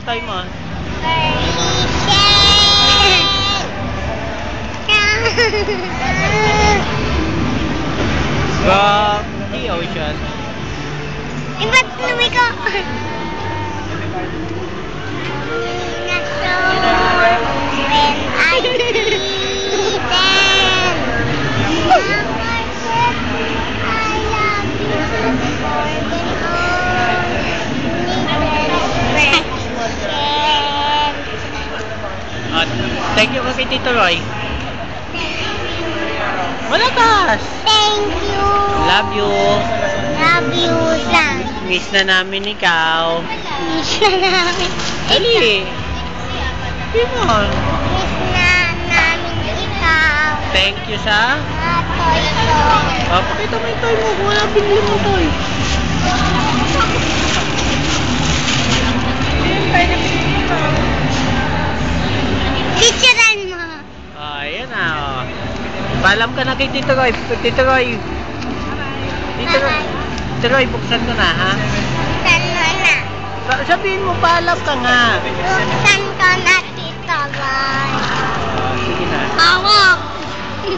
toy mo? From the ocean. Ba't tuloy ko? Thank you kay Tito Roy. Malakas! Thank you. Love you. Love you, son. Miss na namin ikaw. Miss na namin. Dali. Come on. Miss na namin ikaw. Thank you sa... Toy ko. Oh, pakita mo yung toy mo. Kung wala pinili mo toy. Picturean mo. Oh, ayan na. Oh. Paalam ka na kay Tito Roy. Tito Roy. Tito Roy. Tito Roy, buksan ko na, ha? Buksan mo na. Sabihin mo, paalam ka nga. Buksan ko na, Tito Roy. Oh, sige na. Awak.